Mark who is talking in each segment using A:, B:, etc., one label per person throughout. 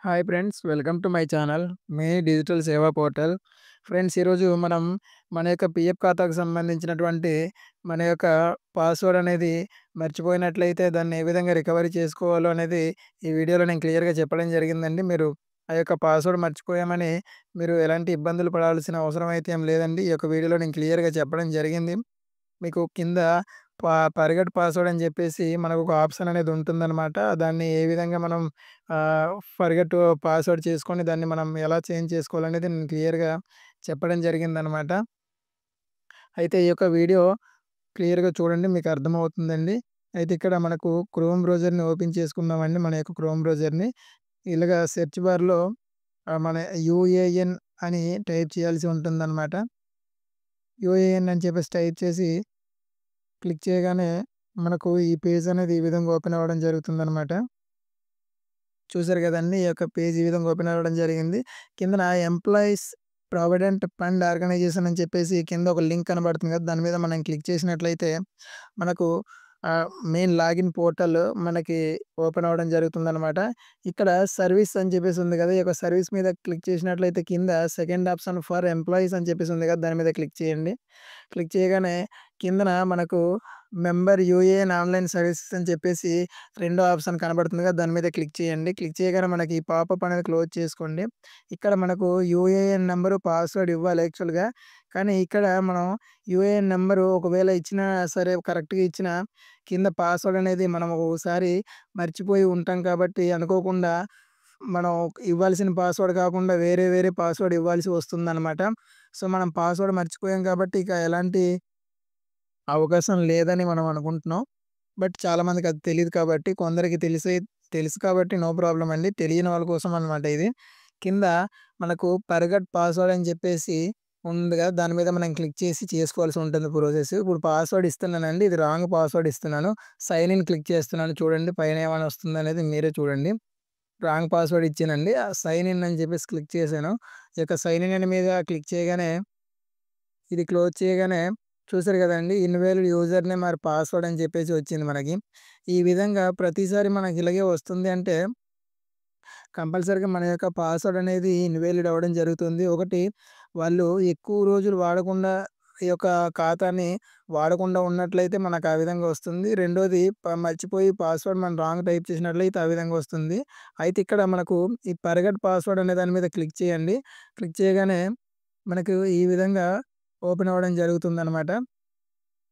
A: Hi friends, welcome to my channel me digital సేవా portal. Friends, ఈరోజు మనం మన యొక్క పిఎఫ్ ఖాతాకు సంబంధించినటువంటి మన యొక్క పాస్వర్డ్ అనేది మర్చిపోయినట్లయితే దాన్ని ఏ విధంగా రికవరీ చేసుకోవాలో అనేది ఈ వీడియోలో నేను క్లియర్‌గా చెప్పడం జరిగిందండి. మీరు ఆ యొక్క పాస్వర్డ్ మర్చిపోయామని మీరు ఎలాంటి ఇబ్బందులు పడాల్సిన అవసరం అయితే ఏం లేదండి. ఈ యొక్క వీడియోలో నేను క్లియర్‌గా చెప్పడం జరిగింది. మీకు కింద ఫర్గెట్ పాస్వర్డ్ అని చెప్పేసి మనకొక ఆప్షన్ అనేది ఉంటుందనమాట. దాన్ని ఏ విధంగా మనం ఫర్గెట్ పాస్వర్డ్ చేసుకొని దాన్ని మనం ఎలా చేంజ్ చేసుకోవాలనేది నేను క్లియర్‌గా చెప్పడం జరిగిందనమాట. అయితే ఈ యొక్క వీడియో క్లియర్‌గా చూడండి, మీకు అర్థమవుతుందండి. అయితే ఇక్కడ మనకు క్రోమ్ బ్రౌజర్‌ని ఓపెన్ చేసుకుందామండి. మన యొక్క క్రోమ్ బ్రౌజర్‌ని ఇలాగా సెర్చ్ బార్‌లో మన యూఏఎన్ అని టైప్ చేయాల్సి ఉంటుందనమాట. యూఏఎన్ అని చెప్పేసి టైప్ చేసి క్లిక్ చేయగానే మనకు ఈ పేజ్ అనేది ఈ విధంగా ఓపెన్ అవ్వడం జరుగుతుందనమాట. చూసారు కదండీ! ఈ యొక్క పేజ్ ఈ విధంగా ఓపెన్ అవ్వడం జరిగింది. కిందన ఎంప్లాయీస్ ప్రావిడెంట్ ఫండ్ ఆర్గనైజేషన్ అని చెప్పేసి కింద ఒక లింక్ కనబడుతుంది కదా! దాని మీద మనం క్లిక్ చేసినట్లయితే మనకు మెయిన్ లాగిన్ పోర్టల్ మనకి ఓపెన్ అవ్వడం జరుగుతుందనమాట. ఇక్కడ సర్వీస్ అని చెప్పేసి ఉంది కదా! ఈ యొక్క సర్వీస్ మీద క్లిక్ చేసినట్లయితే కింద సెకండ్ ఆప్షన్ ఫర్ ఎంప్లాయీస్ అని చెప్పేసి ఉంది కదా! దాని మీద క్లిక్ చేయండి. క్లిక్ చేయగానే కిందన మనకు మెంబర్ యూఏఎన్ ఆన్‌లైన్ సర్వీసెస్ అని చెప్పేసి రెండో ఆప్షన్ కనబడుతుంది కదా! దాని మీద క్లిక్ చేయండి. క్లిక్ చేయగానే మనకి ఈ పాపప్ అనేది క్లోజ్ చేసుకోండి. ఇక్కడ మనకు యూఏఎన్ నంబరు, పాస్వర్డ్ ఇవ్వాలి యాక్చువల్‌గా. కానీ ఇక్కడ మనం యూఏఎన్ నంబరు ఒకవేళ ఇచ్చినా సరే, కరెక్ట్‌గా ఇచ్చినా కింద పాస్వర్డ్ అనేది మనం ఒక్కొక్కసారి మర్చిపోయి ఉంటాం కాబట్టి అనుకోకుండా మనం ఇవ్వాల్సిన పాస్వర్డ్ కాకుండా వేరే వేరే పాస్వర్డ్ ఇవ్వాల్సి వస్తుందనమాట. సో, మనం పాస్వర్డ్ మర్చిపోయాం కాబట్టి ఇక ఎలాంటి అవకాశం లేదని మనం అనుకుంటున్నాం. బట్ చాలామందికి అది తెలీదు కాబట్టి, కొందరికి తెలుసు కాబట్టి నో ప్రాబ్లమ్ అండి. తెలియని వాళ్ళ కోసం అనమాట ఇది. కింద మనకు ఫర్గట్ పాస్వర్డ్ అని చెప్పేసి ఉంది కదా! దాని మీద మనం క్లిక్ చేసి చేసుకోవాల్సి ఉంటుంది ప్రాసెస్. ఇప్పుడు పాస్వర్డ్ ఇస్తున్నానండి. ఇది రాంగ్ పాస్వర్డ్ ఇస్తున్నాను. సైన్ ఇన్ క్లిక్ చేస్తున్నాను. చూడండి పైన ఏమైనా వస్తుందనేది మీరే చూడండి. రాంగ్ పాస్వర్డ్ ఇచ్చానండి. సైన్ ఇన్ అని చెప్పేసి క్లిక్ చేశాను. ఈ యొక్క సైన్ ఇన్ మీద క్లిక్ చేయగానే ఇది క్లోజ్ చేయగానే చూసారు కదండీ! Invalid user name or password అని చెప్పేసి వచ్చింది మనకి. ఈ విధంగా ప్రతిసారి మనకి ఇలాగే వస్తుంది అంటే కంపల్సరీగా మన యొక్క పాస్వర్డ్ అనేది ఇన్‌వాలిడ్ అవ్వడం జరుగుతుంది. ఒకటి, వాళ్ళు ఎక్కువ రోజులు వాడకుండా ఈ యొక్క ఖాతాని వాడకుండా ఉన్నట్లయితే మనకు ఆ విధంగా వస్తుంది. రెండోది, మర్చిపోయి పాస్వర్డ్ మనం రాంగ్ టైప్ చేసినట్లయితే ఆ విధంగా వస్తుంది. అయితే ఇక్కడ మనకు ఈ ఫర్గట్ పాస్వర్డ్ అనే దాని మీద క్లిక్ చేయండి. క్లిక్ చేయగానే మనకు ఈ విధంగా ఓపెన్ అవ్వడం జరుగుతుందనమాట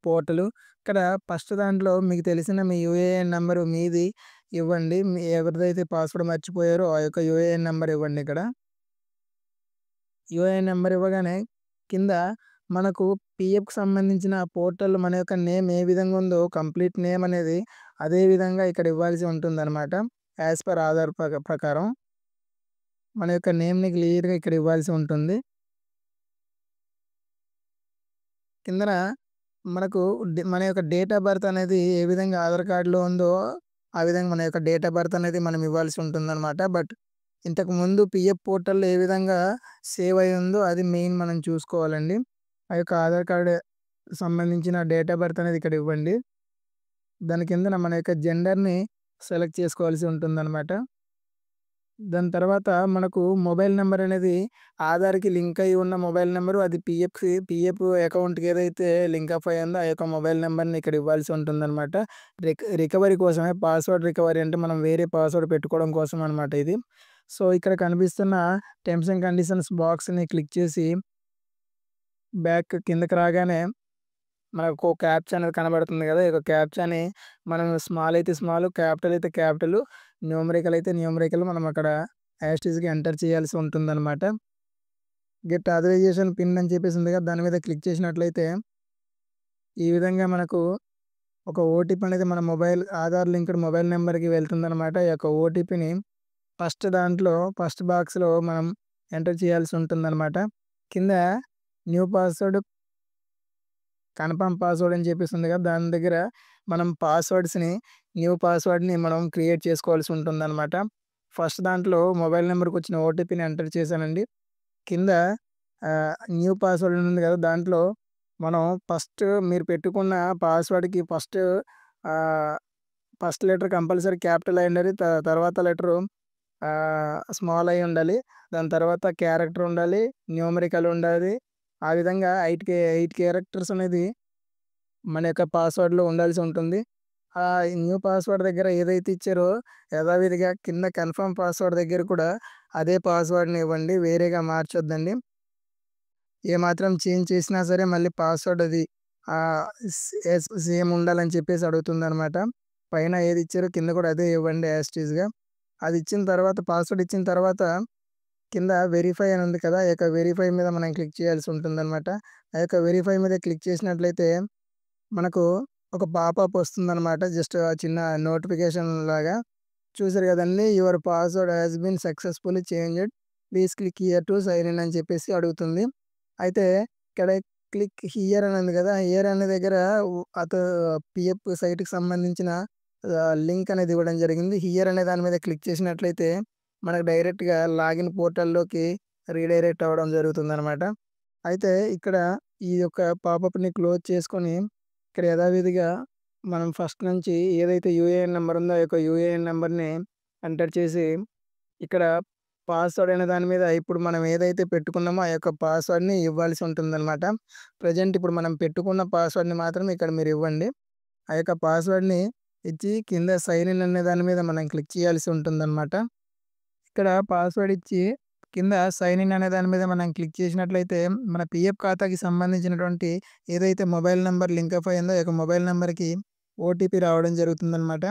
A: పోర్టలు. ఇక్కడ ఫస్ట్ దాంట్లో మీకు తెలిసిన మీ యూఏఎన్ నంబరు మీది ఇవ్వండి. ఎవరిదైతే పాస్వర్డ్ మర్చిపోయారో ఆ యొక్క యూఏఎన్ నంబర్ ఇవ్వండి ఇక్కడ. యూఏఎన్ నంబర్ ఇవ్వగానే కింద మనకు పీఎఫ్‌కి సంబంధించిన పోర్టల్ మన యొక్క నేమ్ ఏ విధంగా ఉందో కంప్లీట్ నేమ్ అనేది అదే విధంగా ఇక్కడ ఇవ్వాల్సి ఉంటుందనమాట. యాస్ పర్ ఆధార్ ప్రకారం మన యొక్క నేమ్‌ని క్లియర్‌గా ఇక్కడ ఇవ్వాల్సి ఉంటుంది. కిందన మనకు మన యొక్క డేట్ ఆఫ్ బర్త్ అనేది ఏ విధంగా ఆధార్ కార్డ్‌లో ఉందో, ఆ విధంగా మన యొక్క డేట్ ఆఫ్ బర్త్ అనేది మనం ఇవ్వాల్సి ఉంటుందనమాట. బట్ ఇంతకుముందు పీఎఫ్ పోర్టల్‌లో ఏ విధంగా సేవ్ అయ్యి ఉందో అది మెయిన్ మనం చూసుకోవాలండి. ఆ యొక్క ఆధార్ కార్డ్ సంబంధించిన డేట్ ఆఫ్ బర్త్ అనేది ఇక్కడ ఇవ్వండి. దాని కిందన మన యొక్క జెండర్‌ని సెలెక్ట్ చేసుకోవాల్సి ఉంటుందనమాట. దాని తర్వాత మనకు మొబైల్ నంబర్ అనేది ఆధార్‌కి లింక్ అయ్యి ఉన్న మొబైల్ నంబరు, అది పీఎఫ్ అకౌంట్‌కి ఏదైతే లింక్ అప్ అయ్యి ఉందో ఆ యొక్క మొబైల్ నంబర్‌ని ఇక్కడ ఇవ్వాల్సి ఉంటుందనమాట. రికవరీ కోసమే, పాస్వర్డ్ రికవరీ అంటే మనం వేరే పాస్వర్డ్ పెట్టుకోవడం కోసం అనమాట ఇది. సో, ఇక్కడ కనిపిస్తున్న టర్మ్స్ అండ్ కండిషన్స్ బాక్స్‌ని క్లిక్ చేసి బ్యాక్ కిందకి రాగానే మనకు క్యాప్చా అనేది కనబడుతుంది గదా! ఈ యొక్క క్యాప్చాని మనం స్మాల్ అయితే స్మాల్, క్యాపిటల్ అయితే క్యాపిటల్, న్యూమరికల్ అయితే న్యూమరికల్ మనం అక్కడ యాజ్ ఇట్ ఈజ్‌గా ఎంటర్ చేయాల్సి ఉంటుందనమాట. గెట్ ఆథరైజేషన్ పిన్ అని చెప్పేసి ఉంది కదా! దాని మీద క్లిక్ చేసినట్లయితే ఈ విధంగా మనకు ఒక ఓటీపీ అనేది మన ఆధార్ లింక్డ్ మొబైల్ నంబర్‌కి వెళ్తుందనమాట. ఈ యొక్క ఓటీపీని ఫస్ట్ బాక్స్‌లో మనం ఎంటర్ చేయాల్సి ఉంటుందనమాట. కింద న్యూ పాస్వర్డ్, కన్ఫర్మ్ పాస్వర్డ్ అని చెప్పేసి ఉంది కదా! దాని దగ్గర మనం న్యూ పాస్వర్డ్‌ని మనం క్రియేట్ చేసుకోవాల్సి ఉంటుందనమాట. ఫస్ట్ దాంట్లో మొబైల్ నంబర్‌కొచ్చిన ఓటీపీని ఎంటర్ చేశానండి. కింద న్యూ పాస్వర్డ్ అని ఉంది కదా! దాంట్లో మనం మీరు పెట్టుకున్న పాస్వర్డ్‌కి ఆహ్, ఫస్ట్ లెటర్ కంపల్సరీ క్యాపిటల్ అయ్యుండాలి. తర్వాత లెటరు స్మాల్ ఐ ఉండాలి. దాని తర్వాత క్యారెక్టర్ ఉండాలి. న్యూమరికల్ ఉండాలి. ఆ విధంగా 8 క్యారెక్టర్స్ అనేది మన యొక్క పాస్వర్డ్‌లో ఉండాల్సి ఉంటుంది. ఈ న్యూ పాస్వర్డ్ దగ్గర ఏదైతే ఇచ్చారో యథావిధిగా కింద కన్ఫర్మ్ పాస్వర్డ్ దగ్గర కూడా అదే పాస్వర్డ్‌ని ఇవ్వండి. వేరేగా మార్చొద్దండి. ఏమాత్రం చేంజ్ చేసినా సరే మళ్ళీ పాస్వర్డ్ అది ఆహ్, సేమ్ ఉండాలని చెప్పేసి అడుగుతుందనమాట. పైన ఏది ఇచ్చారో కింద కూడా అదే ఇవ్వండి యాజ్ ఇట్ ఈజ్‌గా. అది ఇచ్చిన తర్వాత పాస్వర్డ్ ఇచ్చిన తర్వాత కింద వెరిఫై అని ఉంది కదా! ఆ యొక్క వెరిఫై మీద మనం క్లిక్ చేయాల్సి ఉంటుందనమాట. ఆ యొక్క వెరిఫై మీద క్లిక్ చేసినట్లయితే మనకు ఒక పాపప్ వస్తుందనమాట. జస్ట్ ఆ చిన్న నోటిఫికేషన్ లాగా. చూసారు కదండీ! Your password has been successfully changed. Please click here to sign in అని చెప్పేసి అడుగుతుంది. అయితే ఇక్కడ క్లిక్ హియర్ అని ఉంది కదా! హియర్ అనే దగ్గర అటు పీఎఫ్ సైట్‌కి సంబంధించిన లింక్ అనేది ఇవ్వడం జరిగింది. హియర్ అనే దాని మీద క్లిక్ చేసినట్లయితే మనకు డైరెక్ట్‌గా లాగిన్ పోర్టల్‌లోకి రీడైరెక్ట్ అవ్వడం జరుగుతుందనమాట. అయితే ఇక్కడ ఈ యొక్క పాపప్‌ని క్లోజ్ చేసుకొని ఇక్కడ యథావిధిగా మనం ఫస్ట్ నుంచి ఏదైతే యూఏఎన్ నంబర్ ఉందో ఆ యొక్క యూఏఎన్ నంబర్‌ని ఎంటర్ చేసి ఇక్కడ పాస్వర్డ్ అనే దాని మీద ఇప్పుడు మనం ఏదైతే పెట్టుకున్నామో ఆ యొక్క పాస్వర్డ్‌ని ఇవ్వాల్సి ఉంటుందనమాట. ప్రెజెంట్ ఇప్పుడు మనం పెట్టుకున్న పాస్వర్డ్‌ని మాత్రం ఇక్కడ మీరు ఇవ్వండి. ఆ యొక్క పాస్వర్డ్‌ని ఇచ్చి కింద సైన్ ఇన్ అనే దాని మీద మనం క్లిక్ చేయాల్సి ఉంటుందనమాట. ఇక్కడ పాస్వర్డ్ ఇచ్చి కింద సైన్ ఇన్ అనే దాని మీద మనం క్లిక్ చేసినట్లయితే మన పీఎఫ్ ఖాతాకి సంబంధించినటువంటి ఏదైతే మొబైల్ నంబర్ లింకప్ అయిందో ఆ యొక్క మొబైల్ నంబర్‌కి ఓటీపీ రావడం జరుగుతుందనమాట.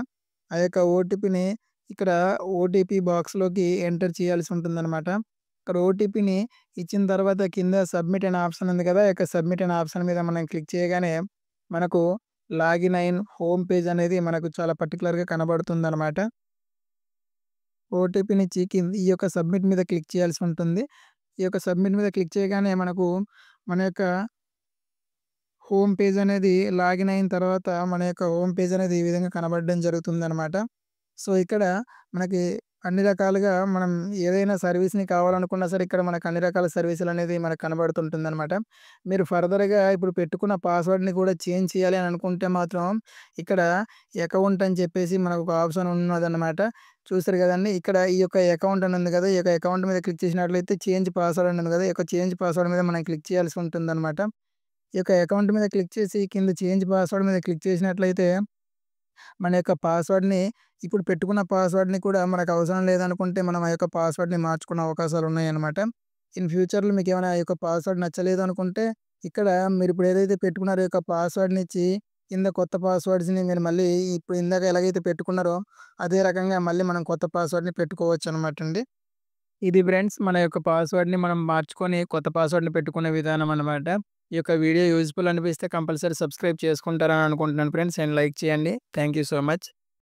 A: ఆ యొక్క ఓటీపీని ఇక్కడ ఓటీపీ బాక్స్‌లోకి ఎంటర్ చేయాల్సి ఉంటుందనమాట. ఇక్కడ ఓటీపీని ఇచ్చిన తర్వాత కింద సబ్మిట్ అనే ఆప్షన్ ఉంది కదా! ఆ యొక్క సబ్మిట్ అనే ఆప్షన్ మీద మనం క్లిక్ చేయగానే మనకు లాగిన్ అయిన్ హోమ్ పేజ్ అనేది మనకు చాలా పర్టిక్యులర్‌గా కనబడుతుందనమాట. ఓటీపీనిచ్చి ఈ యొక్క సబ్మిట్ మీద క్లిక్ చేయాల్సి ఉంటుంది. ఈ యొక్క సబ్మిట్ మీద క్లిక్ చేయగానే మనకు మన యొక్క హోమ్ పేజ్ అనేది లాగిన్ అయిన తర్వాత మన యొక్క హోమ్ పేజ్ అనేది ఈ విధంగా కనబడడం జరుగుతుందనమాట. సో, ఇక్కడ మనకి అన్ని రకాలుగా మనం ఏదైనా సర్వీస్‌ని కావాలనుకున్నా సరే ఇక్కడ మనకు అన్ని రకాల సర్వీసులనేది మనకు కనబడుతుంటుందనమాట. మీరు ఫర్దర్‌గా ఇప్పుడు పెట్టుకున్న పాస్వర్డ్‌ని కూడా చేంజ్ చేయాలి అని అనుకుంటే మాత్రం ఇక్కడ అకౌంట్ అని చెప్పేసి మనకు ఒక ఆప్షన్ ఉన్నదనమాట. చూసారు కదండీ! ఇక్కడ ఈ యొక్క అకౌంట్ అని ఉంది కదా! ఈ యొక్క అకౌంట్ మీద క్లిక్ చేసినట్లయితే చేంజ్ పాస్వర్డ్ అని ఉంది కదా! ఈ యొక్క చేంజ్ పాస్వర్డ్ మీద మనం క్లిక్ చేయాల్సి ఉంటుందనమాట. ఈ యొక్క అకౌంట్ మీద క్లిక్ చేసి కింద చేంజ్ పాస్వర్డ్ మీద క్లిక్ చేసినట్లయితే మన యొక్క పాస్వర్డ్‌ని ఇప్పుడు పెట్టుకున్న పాస్వర్డ్‌ని కూడా మనకు అవసరం లేదనుకుంటే మనం ఆ యొక్క పాస్వర్డ్‌ని మార్చుకునే అవకాశాలు ఉన్నాయన్నమాట. ఇన్ ఫ్యూచర్‌లో మీకేమైనా ఆ యొక్క పాస్వర్డ్ నచ్చలేదు అనుకుంటే ఇక్కడ మీరిప్పుడు ఏదైతే పెట్టుకున్నారో ఈ యొక్క పాస్వర్డ్‌ని ఇచ్చి కింద కొత్త పాస్వర్డ్స్‌ని మీరు మళ్ళీ ఇప్పుడు ఇందాక ఎలాగైతే పెట్టుకున్నారో అదే రకంగా మళ్ళీ మనం కొత్త పాస్వర్డ్‌ని పెట్టుకోవచ్చనమాట అండి. ఇది ఫ్రెండ్స్ మన యొక్క పాస్వర్డ్‌ని మనం మార్చుకొని కొత్త పాస్వర్డ్‌ని పెట్టుకునే విధానం అనమాట. ఈ యొక్క వీడియో యూజ్‌ఫుల్ అనిపిస్తే కంపల్సరీ సబ్స్క్రైబ్ చేసుకుంటారని అనుకుంటున్నాను ఫ్రెండ్స్ అండ్ లైక్ చేయండి. Thank you so much.